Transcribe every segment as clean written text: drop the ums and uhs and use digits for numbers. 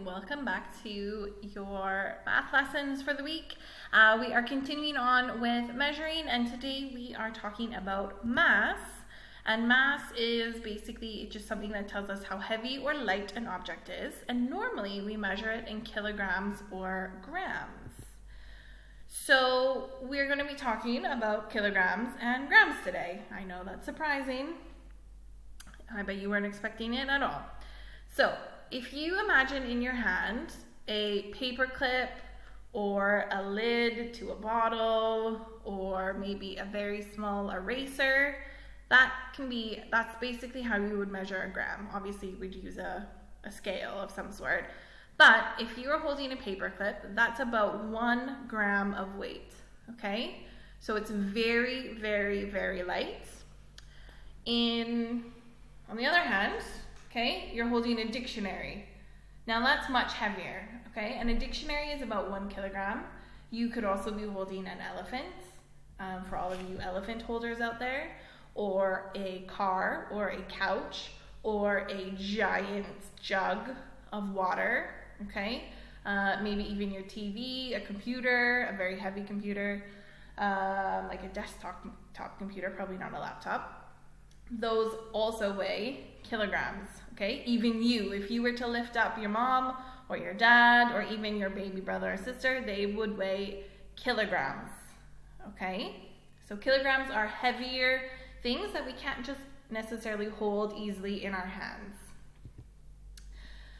welcome back to your math lessons for the week. We are continuing on with measuring, and today we are talking about mass. And mass is basically just something that tells us how heavy or light an object is, and normally we measure it in kilograms or grams. So we're going to be talking about kilograms and grams today. I know that's surprising. I bet you weren't expecting it at all. So if you imagine in your hand a paper clip or a lid to a bottle or maybe a very small eraser, that's basically how you would measure a gram. Obviously you would use a scale of some sort. But if you are holding a paper clip, that's about 1 gram of weight, okay? So it's very, very, very light. On the other hand, okay, you're holding a dictionary. Now that's much heavier, okay? And a dictionary is about 1 kilogram. You could also be holding an elephant, for all of you elephant holders out there, or a car, or a couch, or a giant jug of water, okay? Maybe even your TV, a computer, a very heavy computer, like a desktop computer, probably not a laptop. Those also weigh kilograms, okay? Even you, if you were to lift up your mom or your dad or even your baby brother or sister, they would weigh kilograms, okay? So kilograms are heavier things that we can't just necessarily hold easily in our hands.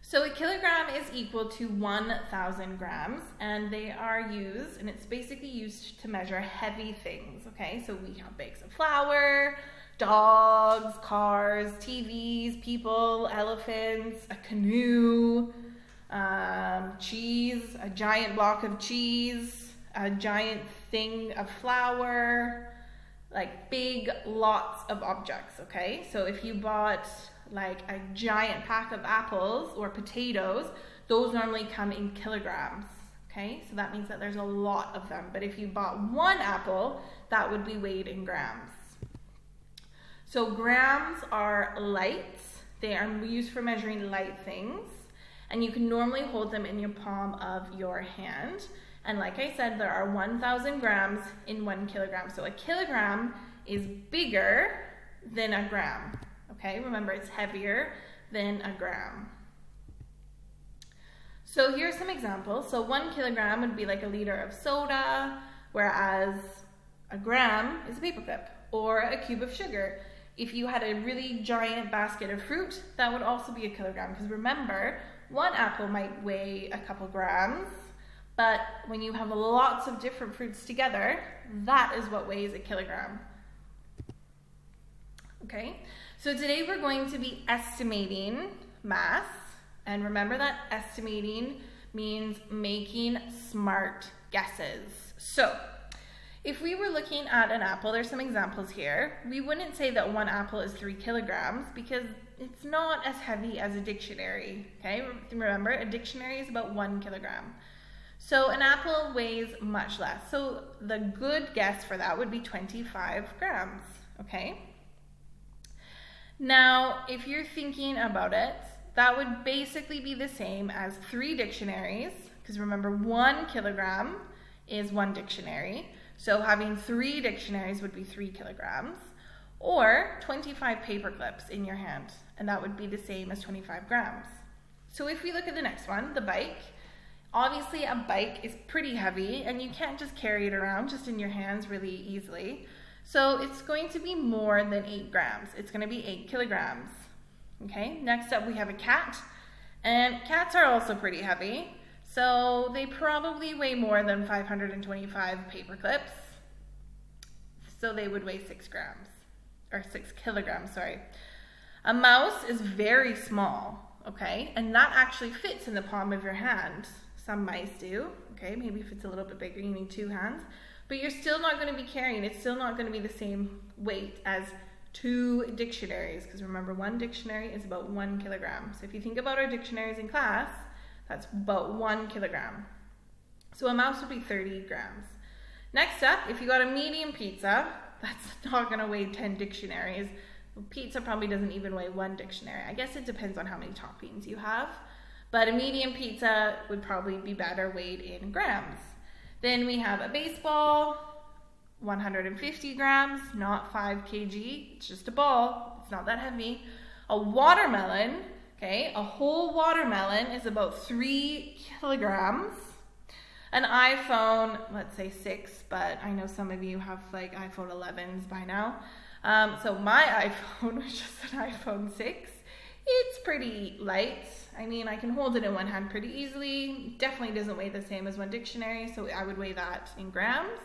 So a kilogram is equal to 1,000 grams, and they are used, and it's basically used to measure heavy things, okay? So we have bags of flour, dogs, cars, TVs, people, elephants, a canoe, cheese, a giant block of cheese, a giant thing of flour, like big lots of objects, okay? So if you bought like a giant pack of apples or potatoes, those normally come in kilograms, okay? So that means that there's a lot of them. But if you bought 1 apple, that would be weighed in grams. So grams are light. They are used for measuring light things, and you can normally hold them in your palm of your hand. And like I said, there are 1,000 grams in 1 kilogram. So a kilogram is bigger than a gram, okay? Remember, it's heavier than a gram. So here's some examples. So 1 kilogram would be like a liter of soda, whereas a gram is a paperclip or a cube of sugar. If you had a really giant basket of fruit, that would also be a kilogram, because remember, 1 apple might weigh a couple grams, but when you have lots of different fruits together, that is what weighs a kilogram. Okay, so today we're going to be estimating mass, and remember that estimating means making smart guesses. So if we were looking at an apple, there's some examples here. We wouldn't say that 1 apple is 3 kilograms because it's not as heavy as a dictionary, okay? Remember, a dictionary is about 1 kilogram. So an apple weighs much less. So the good guess for that would be 25 grams, okay? Now, if you're thinking about it, that would basically be the same as 3 dictionaries, because remember, 1 kilogram is 1 dictionary. So having 3 dictionaries would be 3 kilograms, or 25 paper clips in your hand, and that would be the same as 25 grams. So if we look at the next one, the bike, obviously a bike is pretty heavy, and you can't just carry it around just in your hands really easily. So it's going to be more than 8 grams. It's going to be 8 kilograms. Okay, next up we have a cat, and cats are also pretty heavy. So they probably weigh more than 525 paper clips. So they would weigh 6 grams, or 6 kilograms, sorry. A mouse is very small, okay? And that actually fits in the palm of your hand. Some mice do, okay? Maybe if it's a little bit bigger, you need 2 hands. But you're still not going to be carrying, it's still not going to be the same weight as 2 dictionaries, because remember, 1 dictionary is about 1 kilogram. So if you think about our dictionaries in class, that's about 1 kilogram. So a mouse would be 30 grams. Next up, if you got a medium pizza, that's not going to weigh 10 dictionaries. Pizza probably doesn't even weigh 1 dictionary. I guess it depends on how many toppings you have. but a medium pizza would probably be better weighed in grams. Then we have a baseball, 150 grams, not 5 kg. It's just a ball. It's not that heavy. A watermelon, okay, a whole watermelon is about 3 kilograms. An iPhone, let's say 6, but I know some of you have like iPhone 11s by now. So my iPhone, which is an iPhone 6, it's pretty light. I mean, I can hold it in one hand pretty easily. Definitely doesn't weigh the same as one dictionary, so I would weigh that in grams.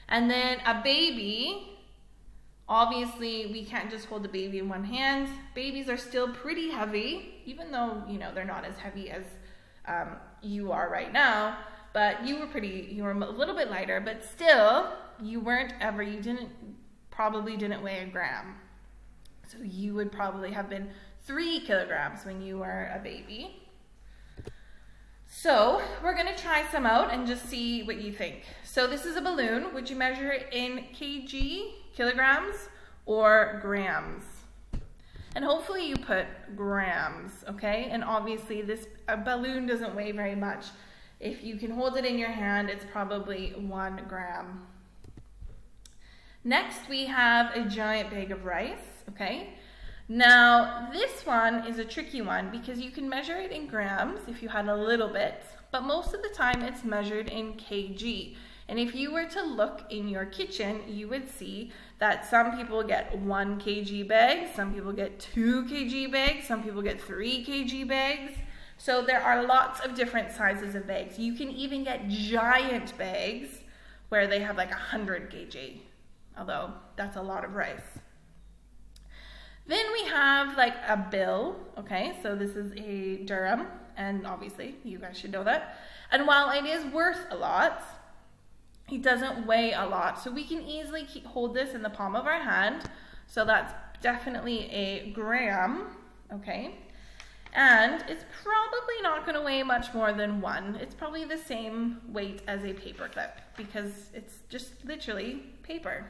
And then a baby, obviously we can't just hold the baby in one hand. Babies are still pretty heavy, even though, you know, they're not as heavy as you are right now. But you were a little bit lighter, but still, you probably didn't weigh a gram. So you would probably have been 3 kilograms when you were a baby. So we're gonna try some out and just see what you think. So this is a balloon. Would you measure it in kilograms, or grams? And hopefully you put grams, okay? And obviously a balloon doesn't weigh very much. If you can hold it in your hand, it's probably 1 gram. Next, we have a giant bag of rice, okay? Now, this one is a tricky one because you can measure it in grams if you had a little bit, but most of the time it's measured in kg. And if you were to look in your kitchen, you would see that some people get 1 kg bags, some people get 2 kg bags, some people get 3 kg bags. So there are lots of different sizes of bags. You can even get giant bags where they have like 100 kg, although that's a lot of rice. Then we have like a bill, okay? So this is a dirham, and obviously you guys should know that. And while it is worth a lot, it doesn't weigh a lot. So we can easily hold this in the palm of our hand. So that's definitely a gram, okay? And it's probably not going to weigh much more than 1. It's probably the same weight as a paper clip because it's just literally paper.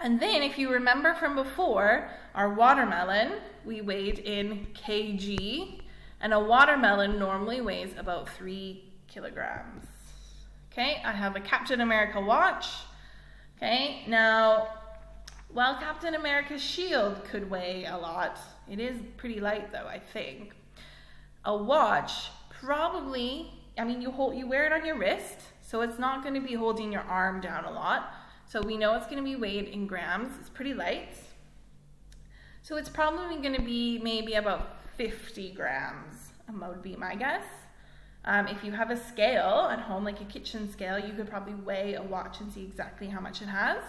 And then if you remember from before, our watermelon, we weighed in kg, and a watermelon normally weighs about 3 kilograms. Okay, I have a Captain America watch. Okay, now, while Captain America's shield could weigh a lot, it is pretty light though, I think. A watch probably, I mean, you wear it on your wrist, so it's not going to be holding your arm down a lot. So we know it's going to be weighed in grams. It's pretty light. So it's probably going to be maybe about 50 grams, would be my guess. If you have a scale at home, like a kitchen scale, you could probably weigh a watch and see exactly how much it has.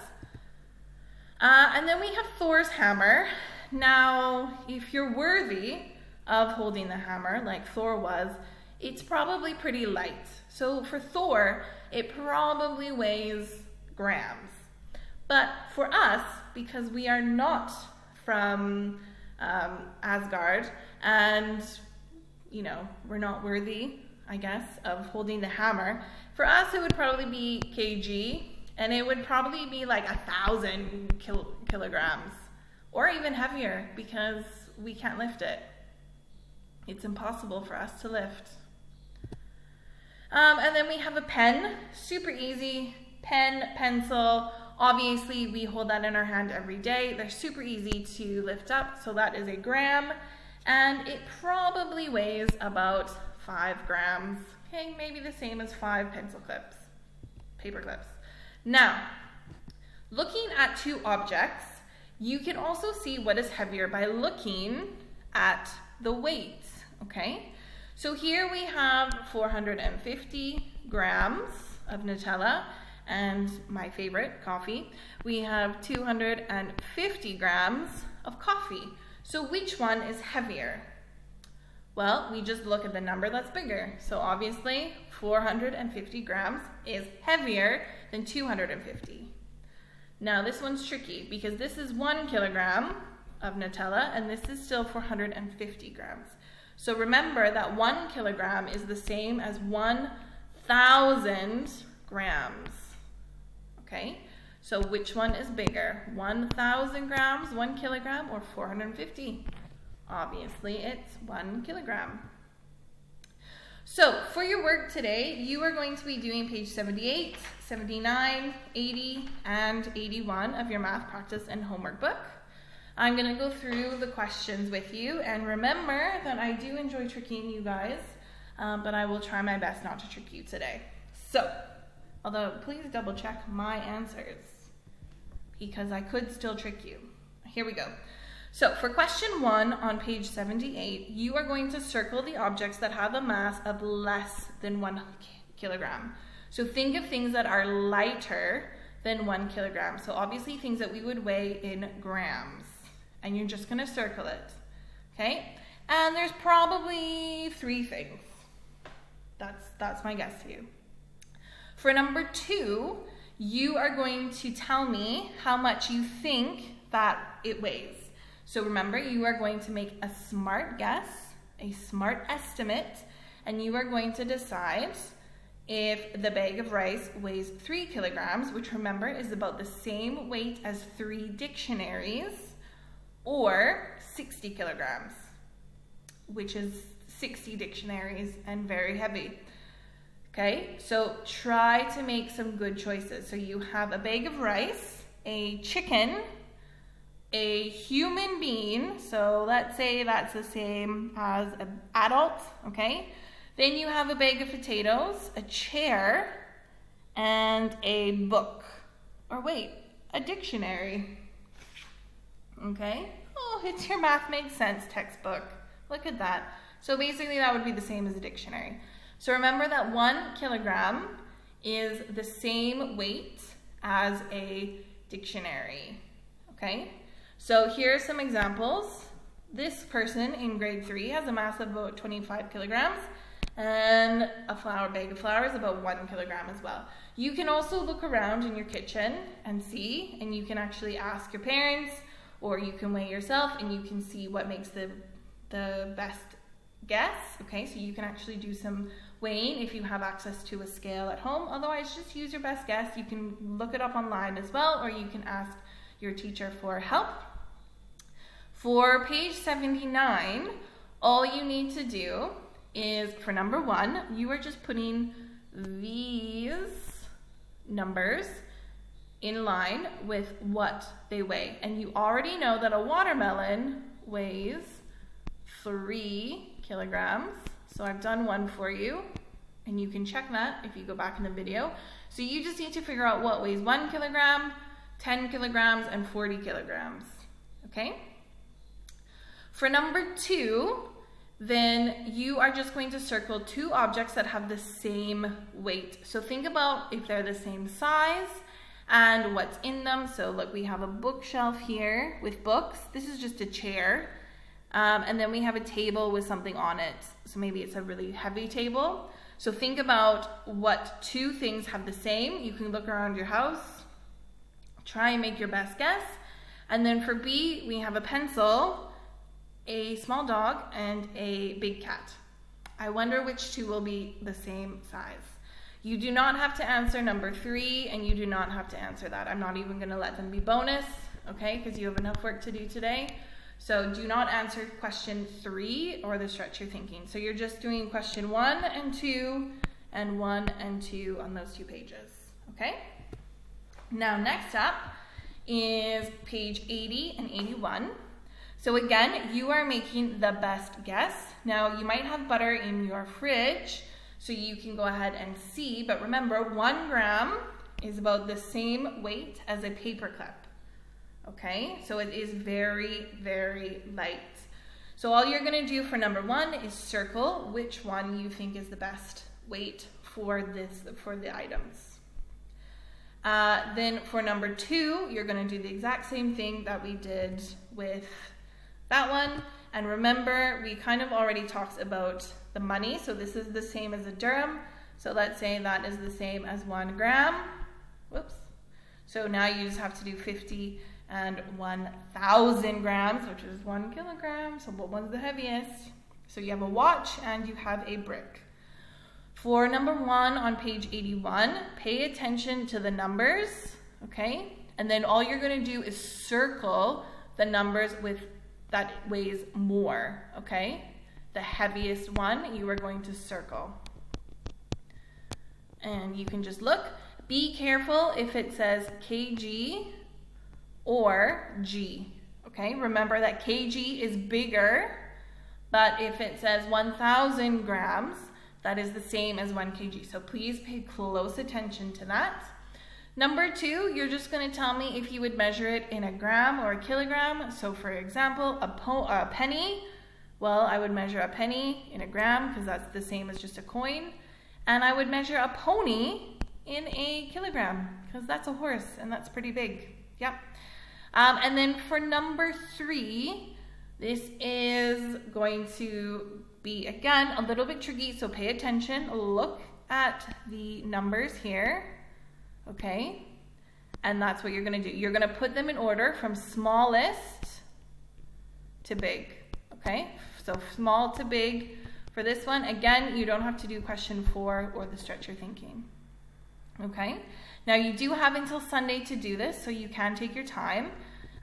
And then we have Thor's hammer. Now, if you're worthy of holding the hammer, like Thor was, it's probably pretty light. So for Thor, it probably weighs grams. But for us, because we are not from Asgard, and, you know, we're not worthy, I guess, of holding the hammer, for us it would probably be kg, and it would probably be like 1,000 kilograms, or even heavier, because we can't lift it. It's impossible for us to lift. And then we have a pen, super easy, pen, pencil. Obviously we hold that in our hand every day. They're super easy to lift up, so that is a gram, and it probably weighs about 5 grams. Okay, maybe the same as 5 pencil clips, paper clips. Now, looking at 2 objects, you can also see what is heavier by looking at the weight, okay? So here we have 450 grams of Nutella, and my favorite, coffee. We have 250 grams of coffee. So which one is heavier? Well, we just look at the number that's bigger. So obviously 450 grams is heavier than 250. Now this one's tricky because this is 1 kilogram of Nutella and this is still 450 grams. So remember that 1 kilogram is the same as 1,000 grams. Okay, so which one is bigger? 1,000 grams, 1 kilogram, or 450? Obviously, it's 1 kilogram. So for your work today, you are going to be doing page 78, 79, 80, and 81 of your math practice and homework book. I'm going to go through the questions with you, and remember that I do enjoy tricking you guys, but I will try my best not to trick you today. So, although please double check my answers, because I could still trick you. Here we go. So for question 1 on page 78, you are going to circle the objects that have a mass of less than 1 kilogram. So think of things that are lighter than 1 kilogram. So obviously things that we would weigh in grams. And you're just going to circle it. Okay? And there's probably 3 things. That's my guess to you. For number 2, you are going to tell me how much you think that it weighs. So remember, you are going to make a smart guess, a smart estimate, and you are going to decide if the bag of rice weighs 3 kilograms, which remember is about the same weight as 3 dictionaries, or 60 kilograms, which is 60 dictionaries and very heavy. Okay, so try to make some good choices. So you have a bag of rice, a chicken, a human being, so let's say that's the same as an adult, okay? Then you have a bag of potatoes, a chair, and a book. Or wait, a dictionary. Okay? Oh, it's your Math Makes Sense textbook. Look at that. So basically that would be the same as a dictionary. So remember that 1 kilogram is the same weight as a dictionary. Okay? So here are some examples. This person in grade 3 has a mass of about 25 kilograms, and a bag of flour is about 1 kilogram as well. You can also look around in your kitchen and see, and you can actually ask your parents, or you can weigh yourself, and you can see what makes the best guess. Okay, so you can actually do some weighing if you have access to a scale at home. Otherwise, just use your best guess. You can look it up online as well, or you can ask your teacher for help. For page 79, all you need to do is, for number 1, you are just putting these numbers in line with what they weigh. And you already know that a watermelon weighs 3 kilograms. So I've done one for you, and you can check that if you go back in the video. So you just need to figure out what weighs 1 kilogram, 10 kilograms, and 40 kilograms. Okay? For number 2, then you are just going to circle 2 objects that have the same weight. So think about if they're the same size and what's in them. So look, we have a bookshelf here with books. This is just a chair. And then we have a table with something on it. So maybe it's a really heavy table. So think about what 2 things have the same. You can look around your house, try and make your best guess. And then for B, we have a pencil, a small dog, and a big cat. I wonder which 2 will be the same size. You do not have to answer number 3, and you do not have to answer that. I'm not even going to let them be bonus, okay, because you have enough work to do today. So do not answer question 3 or the stretch your thinking. So you're just doing question 1 and 2 and 1 and 2 on those 2 pages, okay? Now next up is page 80 and 81. So again, you are making the best guess. Now you might have butter in your fridge, so you can go ahead and see, but remember 1 gram is about the same weight as a paper clip. Okay, so it is very, very light. So all you're going to do for number 1 is circle which one you think is the best weight for the items. Then for number 2, you're going to do the exact same thing that we did with that one. And remember, we kind of already talked about the money. So this is the same as a dirham. So let's say that is the same as 1 gram. Whoops. So now you just have to do 50 and 1,000 grams, which is 1 kilogram. So what one's the heaviest? So you have a watch and you have a brick. For number 1 on page 81, pay attention to the numbers, okay? And then all you're going to do is circle the numbers with that weighs more, okay? the heaviest one, you are going to circle. And you can just look. Be careful if it says kg or g. Okay, remember that kg is bigger, but if it says 1,000 grams, that is the same as 1 kg. So please pay close attention to that. Number 2, you're just going to tell me if you would measure it in a gram or a kilogram. So for example, a penny, well, I would measure a penny in a gram because that's the same as just a coin. And I would measure a pony in a kilogram because that's a horse and that's pretty big. Yep. And then for number 3, this is going to be, again, a little bit tricky, so pay attention. Look at the numbers here, okay? And that's what you're going to do. You're going to put them in order from smallest to big, okay? So small to big for this one. Again, you don't have to do question 4 or the stretch your thinking, okay? Now, you do have until Sunday to do this, so you can take your time.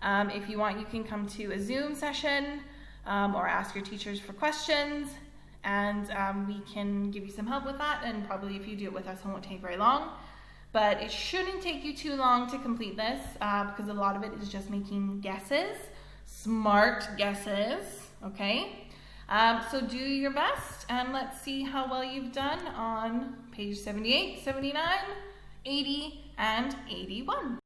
If you want, you can come to a Zoom session or ask your teachers for questions, and we can give you some help with that, and probably if you do it with us, it won't take very long. But it shouldn't take you too long to complete this because a lot of it is just making guesses, smart guesses, okay? So do your best, and let's see how well you've done on page 78, 79, 80, and 81.